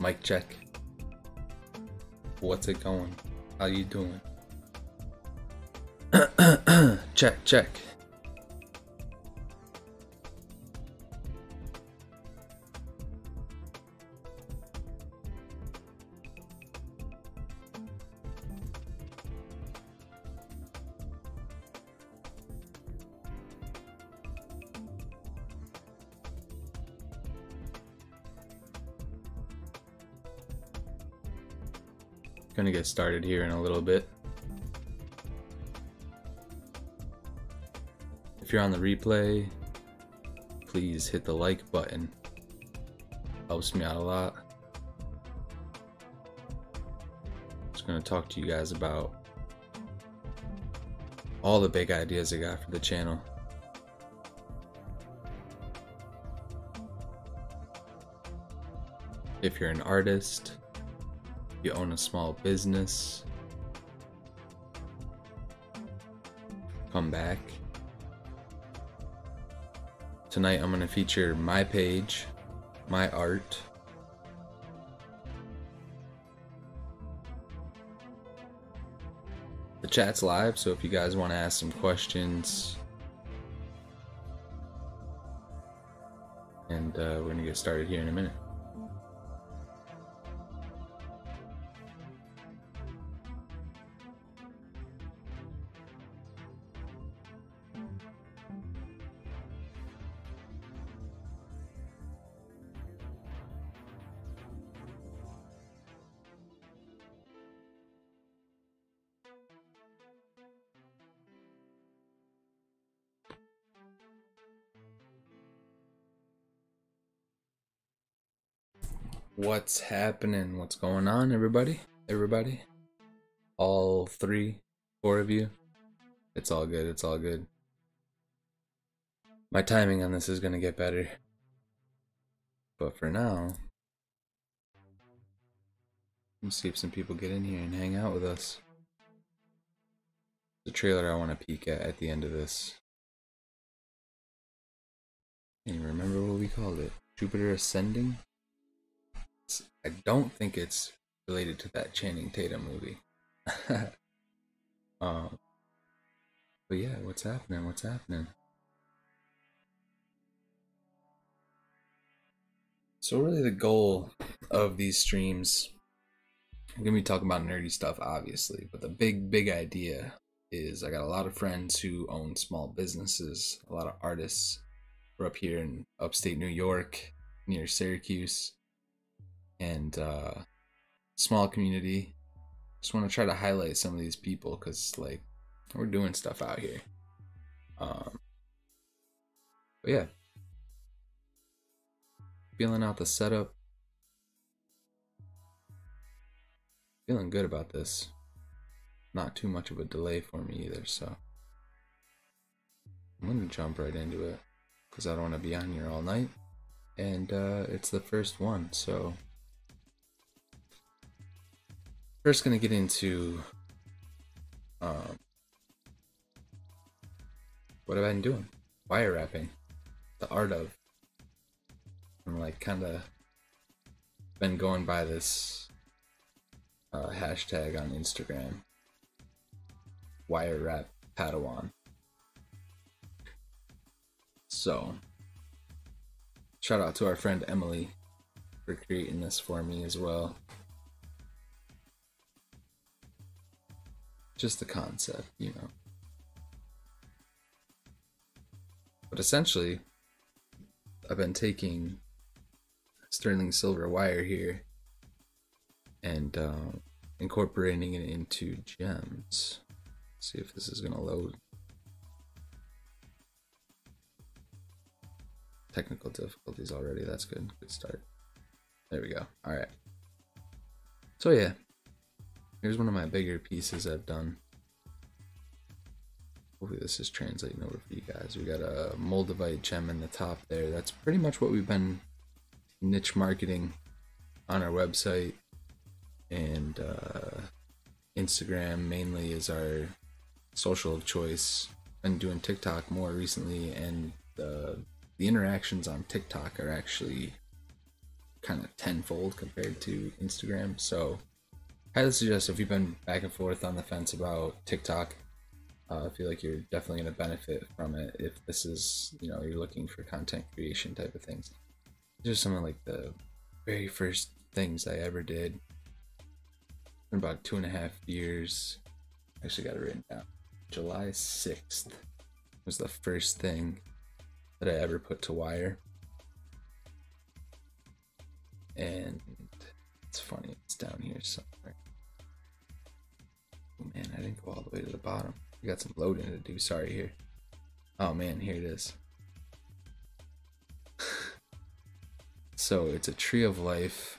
Mic check. What's it going? How you doing? Check, check. Gonna get started here in a little bit. If you're on the replay, please hit the like button. Helps me out a lot. Just gonna talk to you guys about all the big ideas I got for the channel. If you're an artist, you own a small business, come back. Tonight I'm going to feature my page, my art. The chat's live, so if you guys want to ask some questions, and we're going to get started here in a minute. What's happening? What's going on, everybody? Everybody? All 3, 4 of you? It's all good, it's all good. My timing on this is gonna get better. But for now, let's see if some people get in here and hang out with us. The trailer I want to peek at the end of this. Can you remember what we called it? Jupiter Ascending? I don't think it's related to that Channing Tatum movie. But yeah, what's happening? What's happening? So really the goal of these streams, I'm gonna be talking about nerdy stuff obviously, but the big idea is I got a lot of friends who own small businesses, a lot of artists. We're up here in upstate New York, near Syracuse. And small community. Just want to try to highlight some of these people because like we're doing stuff out here. But yeah, feeling out the setup, feeling good about this. Not too much of a delay for me either, so I'm gonna jump right into it because I don't want to be on here all night, and it's the first one, so first gonna get into what have I been doing? Wire wrapping, the art of. I'm like kind of been going by this hashtag on Instagram, wire wrap Padawan. So shout out to our friend Emily for creating this for me as well. Just the concept, you know. But essentially, I've been taking sterling silver wire here and incorporating it into gems. Let's see if this is gonna load. Technical difficulties already, that's good. Good start. There we go. Alright. So yeah. Here's one of my bigger pieces I've done. Hopefully this is translating over for you guys. We got a Moldavite gem in the top there. That's pretty much what we've been niche marketing on our website. And Instagram mainly is our social of choice. Been doing TikTok more recently, and the interactions on TikTok are actually kind of tenfold compared to Instagram. So I highly suggest, if you've been back and forth on the fence about TikTok, I feel like you're definitely going to benefit from it if this is, you know, you're looking for content creation type of things. These are some of like the very first things I ever did. In about 2.5 years. Actually got it written down. July 6th was the first thing that I ever put to wire. And it's funny, it's down here somewhere. Oh man, I didn't go all the way to the bottom. We got some loading to do, sorry here. Oh man, here it is. So it's a tree of life.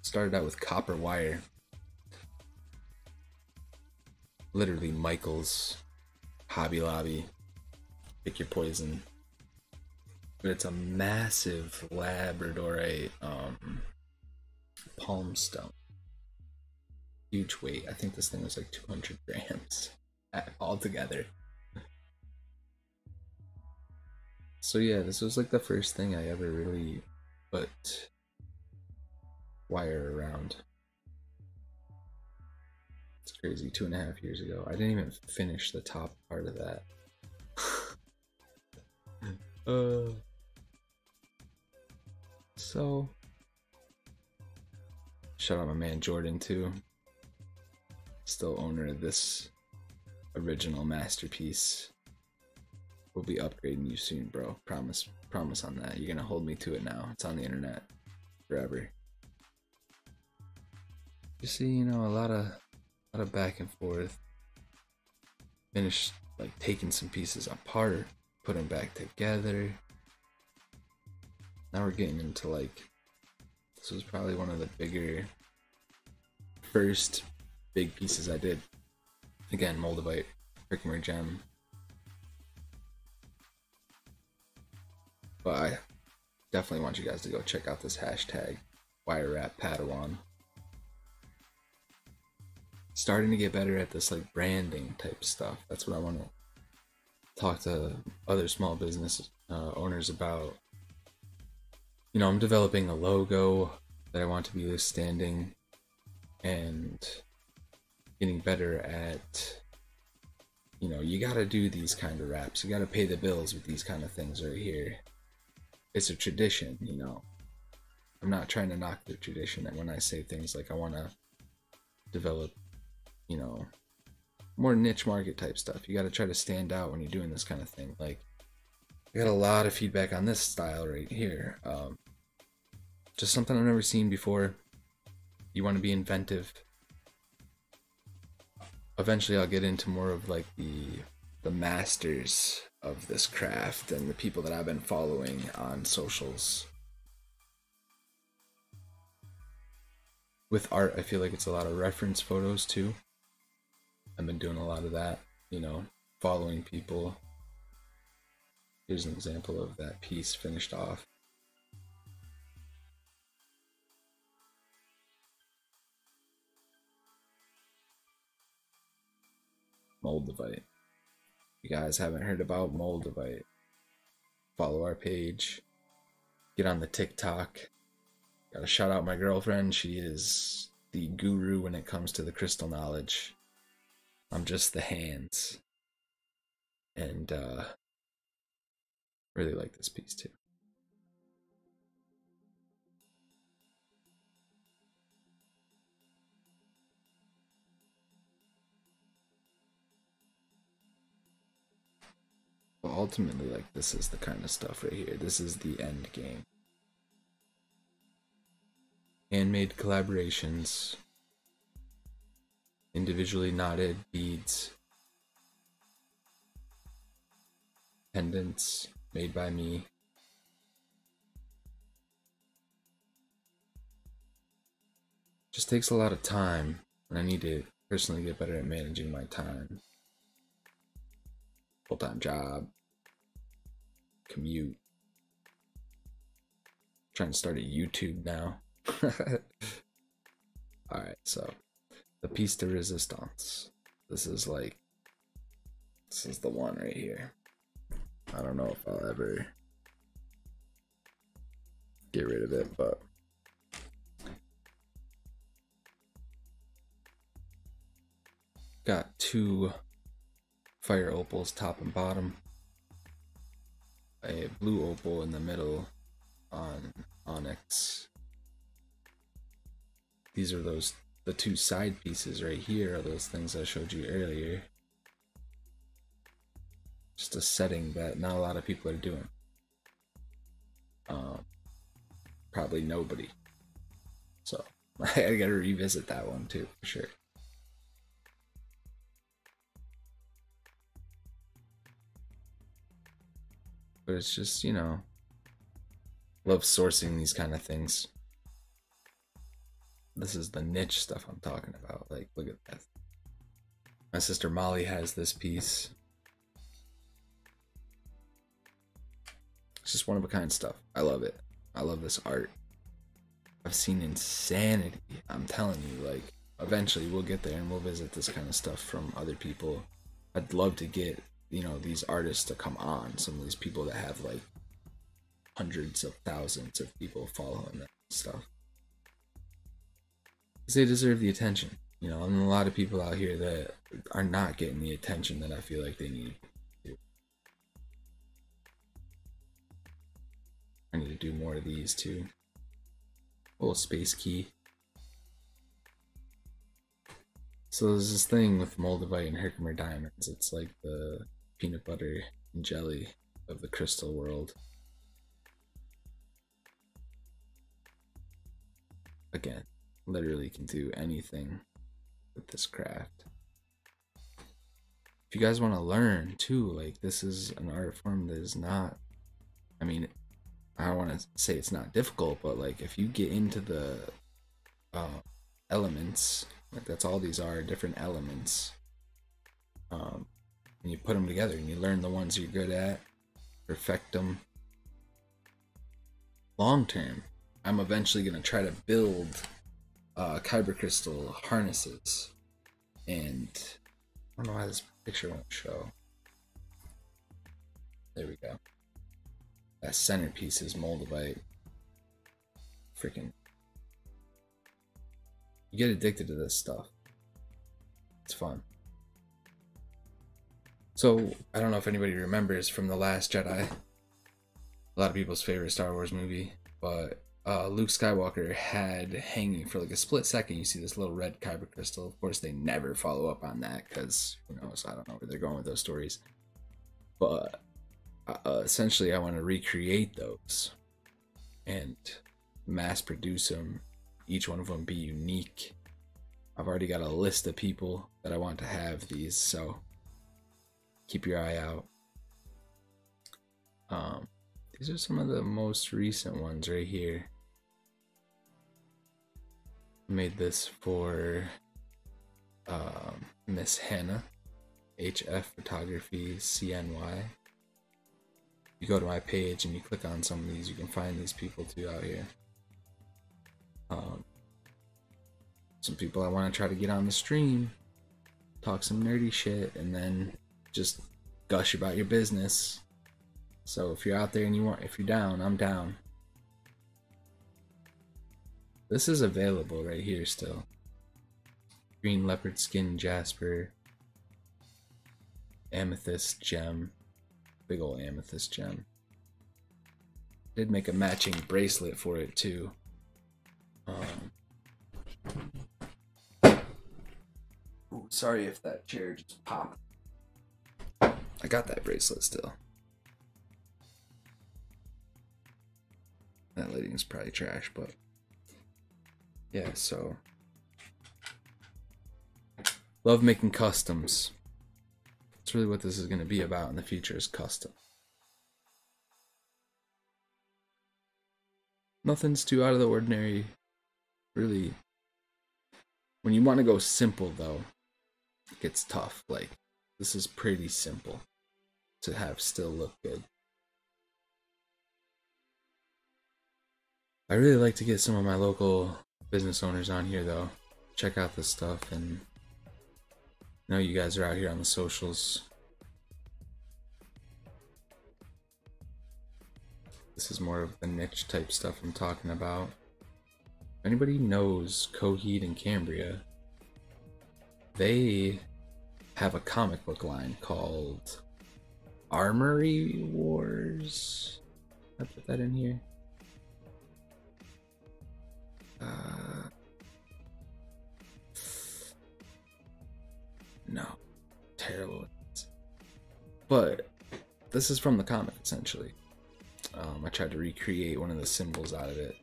Started out with copper wire. Literally Michael's, Hobby Lobby, pick your poison. But it's a massive Labradorite palm stone. Huge weight. I think this thing was like 200 grams altogether. So yeah, this was like the first thing I ever really put wire around. It's crazy, 2.5 years ago. I didn't even finish the top part of that. So shout out my man Jordan too. Still owner of this original masterpiece. We'll be upgrading you soon, bro. Promise on that. You're gonna hold me to it now. It's on the internet forever. You see, you know, a lot of back and forth. Finished like taking some pieces apart, putting back together. Now we're getting into like, this was probably one of the bigger first big pieces I did. Again, Moldavite, Herkimer gem. But I definitely want you guys to go check out this hashtag, Wire Wrap Padawan. Starting to get better at this like branding type stuff. That's what I want to talk to other small business owners about. You know, I'm developing a logo that I want to be standing and getting better at, you know, you gotta do these kind of wraps. You gotta pay the bills with these kind of things right here. It's a tradition, you know. I'm not trying to knock the tradition, and when I say things like I want to develop, you know, more niche market type stuff, you got to try to stand out when you're doing this kind of thing. Like, I got a lot of feedback on this style right here. Just something I've never seen before. You want to be inventive. Eventually I'll get into more of like the masters of this craft and the people that I've been following on socials. With art, I feel like it's a lot of reference photos too. I've been doing a lot of that, you know, following people. Here's an example of that piece finished off. Moldavite. If you guys haven't heard about Moldavite, follow our page. Get on the TikTok. Gotta shout out my girlfriend. She is the guru when it comes to the crystal knowledge. I'm just the hands. And really like this piece too. But ultimately, like, this is the kind of stuff right here. This is the end game. Handmade collaborations, individually knotted beads, pendants made by me. Just takes a lot of time, and I need to personally get better at managing my time. Full-time job, commute, trying to start a YouTube now. Alright, so the piece de resistance. This is the one right here. I don't know if I'll ever get rid of it, but got two fire opals top and bottom, a blue opal in the middle on onyx. These are the two side pieces right here are those things I showed you earlier. Just a setting that not a lot of people are doing. Probably nobody. So I gotta revisit that one too, for sure. But it's just, you know, love sourcing these kind of things. This is the niche stuff I'm talking about. Like, look at that. My sister Molly has this piece. It's just one of a kind stuff. I love it. I love this art. I've seen insanity. I'm telling you, like, eventually we'll get there and we'll visit this kind of stuff from other people. I'd love to get, you know, these artists to come on. Some of these people that have like hundreds of thousands of people following them and stuff. Because they deserve the attention. You know, and a lot of people out here that are not getting the attention that I feel like they need. I need to do more of these too. Little space key. So there's this thing with Moldavite and Herkimer diamonds. It's like the peanut butter and jelly of the crystal world. Again, literally can do anything with this craft. If you guys want to learn too, like, this is an art form that is not, I mean, I don't want to say it's not difficult, but like if you get into the elements, like that's all these are, different elements, and you put them together and you learn the ones you're good at, perfect them. Long term, I'm eventually going to try to build kyber crystal harnesses, and I don't know why this picture won't show. There we go. That centerpiece is Moldavite. Freaking. You get addicted to this stuff. It's fun. So, I don't know if anybody remembers from The Last Jedi, a lot of people's favorite Star Wars movie, but Luke Skywalker had hanging for like a split second, you see this little red kyber crystal. Of course, they never follow up on that because, who knows, I don't know where they're going with those stories. But essentially I want to recreate those and mass produce them, each one of them be unique. I've already got a list of people that I want to have these, so keep your eye out. These are some of the most recent ones right here. I made this for Miss Hannah, HF Photography CNY. You go to my page and you click on some of these, you can find these people too out here. Some people I want to try to get on the stream, talk some nerdy shit, and then just gush about your business. So if you're out there and if you're down, I'm down. This is available right here still. Green leopard skin jasper, amethyst gem. Big old amethyst gem. Did make a matching bracelet for it too. Ooh, sorry if that chair just popped. I got that bracelet still. That lighting is probably trash, but yeah, so love making customs. That's really what this is going to be about in the future, is custom. Nothing's too out of the ordinary, really. When you want to go simple though, it gets tough. Like, this is pretty simple to have still look good. I really like to get some of my local business owners on here though. Check out this stuff, and I know you guys are out here on the socials. This is more of the niche type stuff I'm talking about. If anybody knows Coheed and Cambria, they have a comic book line called Armory Wars. I put that in here. No, terrible. But this is from the comic essentially. I tried to recreate one of the symbols out of it.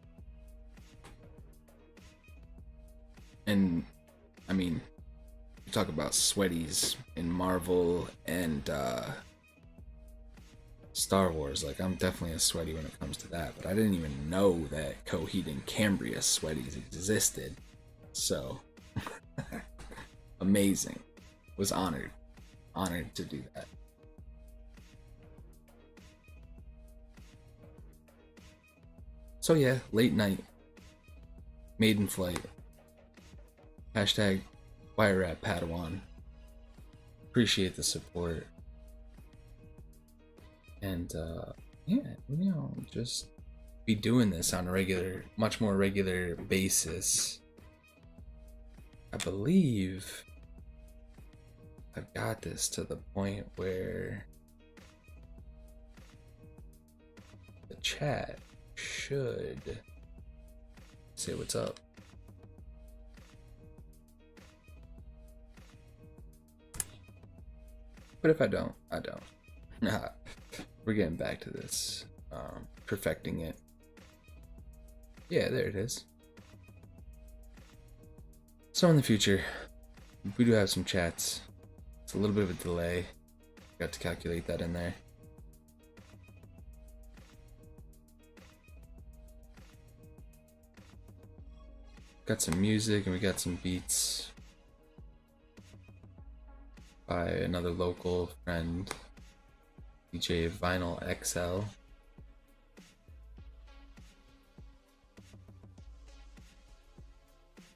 And I mean, you talk about sweaties in Marvel and Star Wars. Like, I'm definitely a sweaty when it comes to that, but I didn't even know that Coheed and Cambria sweaties existed. So amazing. Was honored to do that. So yeah, late night, maiden flight, hashtag Wire Rat Padawan. Appreciate the support. And yeah, you know, just be doing this on a regular, much more regular basis. I believe I've got this to the point where the chat should say what's up. But if I don't, I don't. We're getting back to this, perfecting it. Yeah, there it is. So in the future, we do have some chats. It's a little bit of a delay. Got to calculate that in there. Got some music and we got some beats by another local friend, DJ Vinyl XL.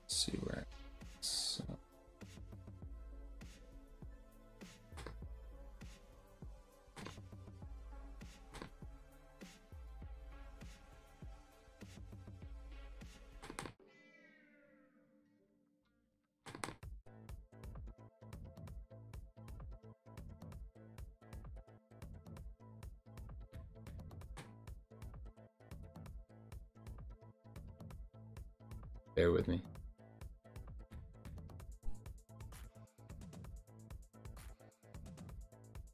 Let's see where it's, bear with me.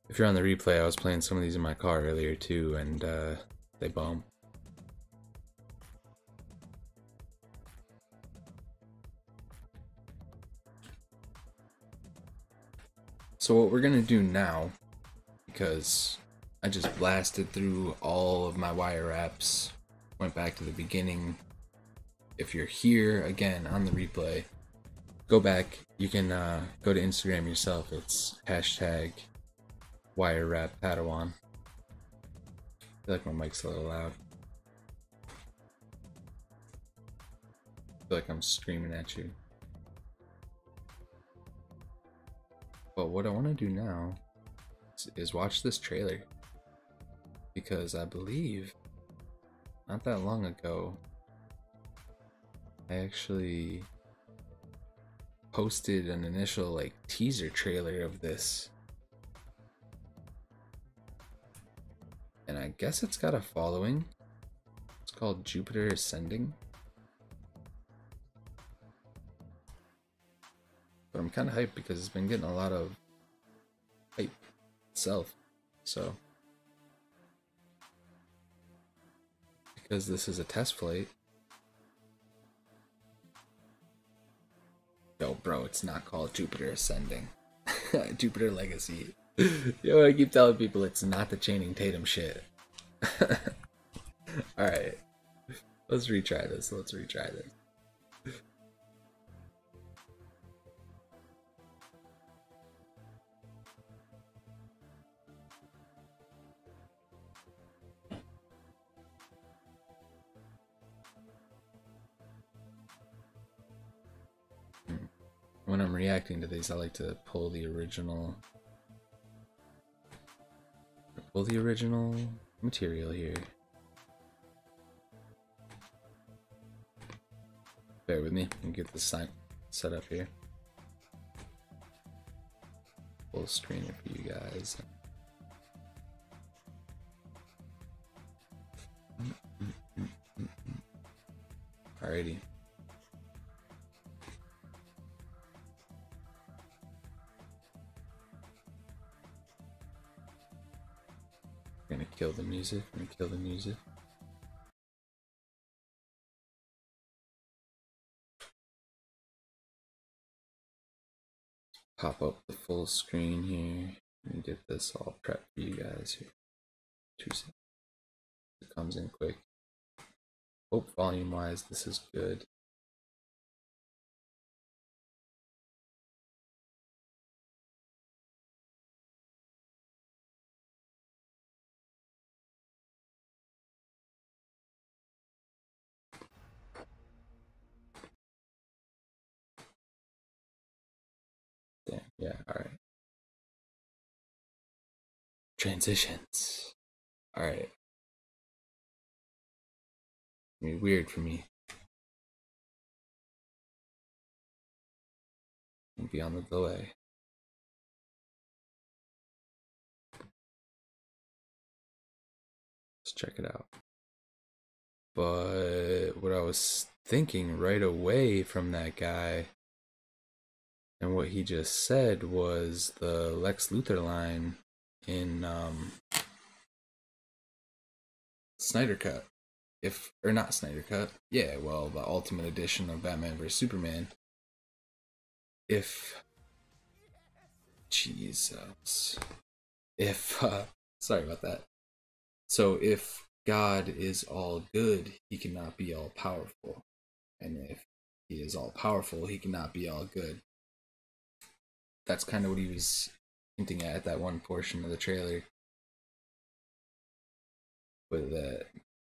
If you're on the replay, I was playing some of these in my car earlier too, and they bump. So what we're gonna do now, because I just blasted through all of my wire apps, went back to the beginning. If you're here again on the replay, go back. You can go to Instagram yourself. It's hashtag Wire Rat Padawan. I feel like my mic's a little loud. I feel like I'm screaming at you. But what I want to do now is watch this trailer, because I believe not that long ago I actually posted an initial like teaser trailer of this, and I guess it's got a following. It's called Jupiter Ascending, but I'm kind of hyped because it's been getting a lot of hype itself. So because this is a test flight. Yo, bro, it's not called Jupiter Ascending. Jupiter Legacy. Yo, I keep telling people it's not the Channing Tatum shit. Alright. Let's retry this. When I'm reacting to these, I like to pull the original material here. Bear with me and get the sign set up here. full screener for you guys. Alrighty. I'm gonna kill the music. I'm gonna kill the music. Pop up the full screen here. Let me get this all prepped for you guys here. 2 seconds. It comes in quick. Hope volume wise this is good. Damn, yeah, alright. Transitions. Alright. Be weird for me. Be on the delay. Let's check it out. But what I was thinking right away from that guy and what he just said was the Lex Luthor line in Snyder Cut. Or not Snyder Cut. Yeah, well, the Ultimate Edition of Batman vs Superman. Jesus. Sorry about that. So if God is all good, he cannot be all powerful. And if he is all powerful, he cannot be all good. That's kind of what he was hinting at that one portion of the trailer. With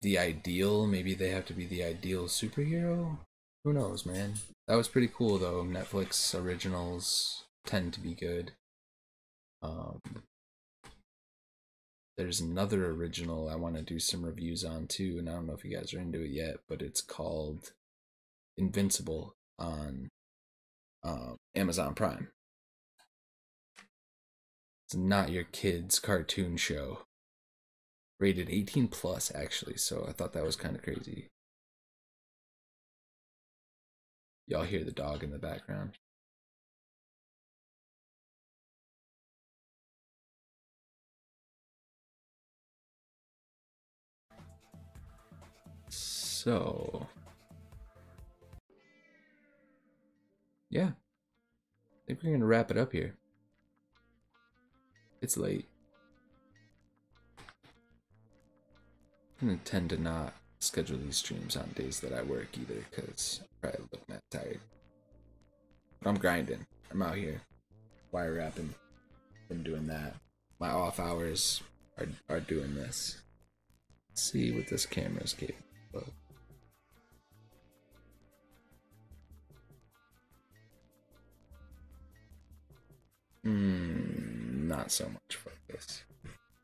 the ideal, maybe they have to be the ideal superhero? Who knows, man? That was pretty cool, though. Netflix originals tend to be good. There's another original I want to do some reviews on, too, and I don't know if you guys are into it yet, but it's called Invincible on Amazon Prime. It's not your kid's cartoon show. Rated 18 plus, actually, so I thought that was kind of crazy. Y'all hear the dog in the background. So, yeah, I think we're gonna wrap it up here. It's late. I'm gonna tend to not schedule these streams on days that I work either, because I probably look that tired. But I'm grinding. I'm out here wire wrapping. Been doing that. My off hours are doing this. Let's see what this camera is capable of. Not so much focus.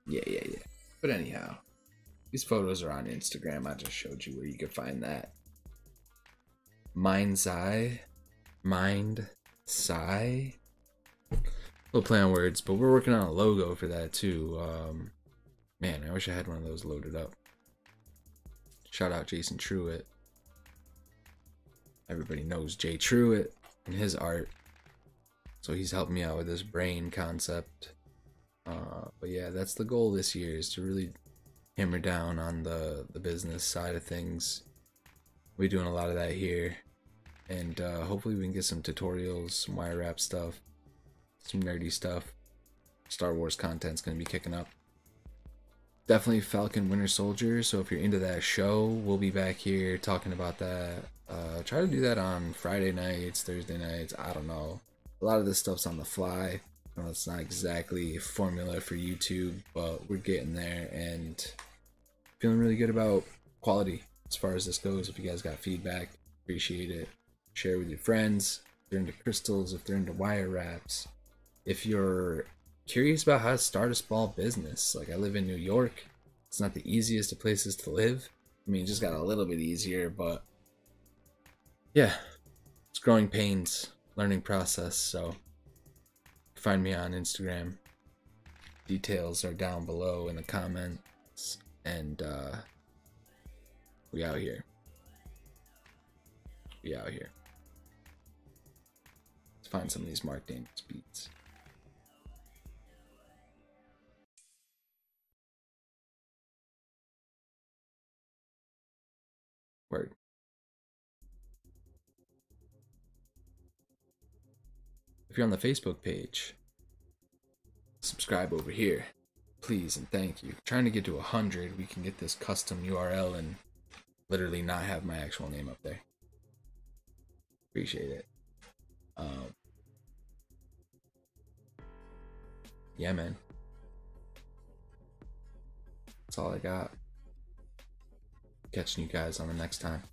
Yeah. But anyhow, these photos are on Instagram. I just showed you where you could find that. Mind's Eye. Little play on words, but we're working on a logo for that too. Man, I wish I had one of those loaded up. Shout out Jason Truitt. Everybody knows Jay Truitt and his art. So he's helped me out with this brain concept. But yeah, that's the goal this year, is to really hammer down on the business side of things. We're doing a lot of that here. And hopefully we can get some tutorials, some wire wrap stuff, some nerdy stuff. Star Wars content's going to be kicking up. Definitely Falcon Winter Soldier, so if you're into that show, we'll be back here talking about that. Try to do that on Friday nights, Thursday nights, I don't know. A lot of this stuff's on the fly. I know it's not exactly a formula for YouTube, but we're getting there and feeling really good about quality as far as this goes. If you guys got feedback, appreciate it. Share with your friends. If they're into crystals, if they're into wire wraps. If you're curious about how to start a small business, like I live in New York, it's not the easiest of places to live. I mean, it just got a little bit easier, but yeah, it's growing pains, learning process. So Find me on Instagram. Details are down below in the comments. And we out here. We out here. Let's find some of these Mark Daniels beats. Word. If you're on the Facebook page, subscribe over here, please and thank you. Trying to get to 100, we can get this custom URL and literally not have my actual name up there. Appreciate it. Yeah, man. That's all I got. Catching you guys on the next time.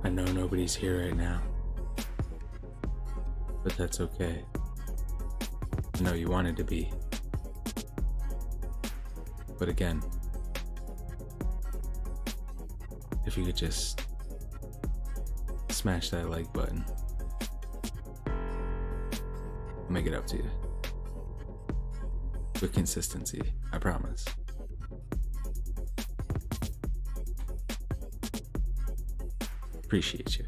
I know nobody's here right now, but that's okay. I know you wanted to be. But again, if you could just smash that like button, I'll make it up to you. With consistency, I promise. Appreciate you.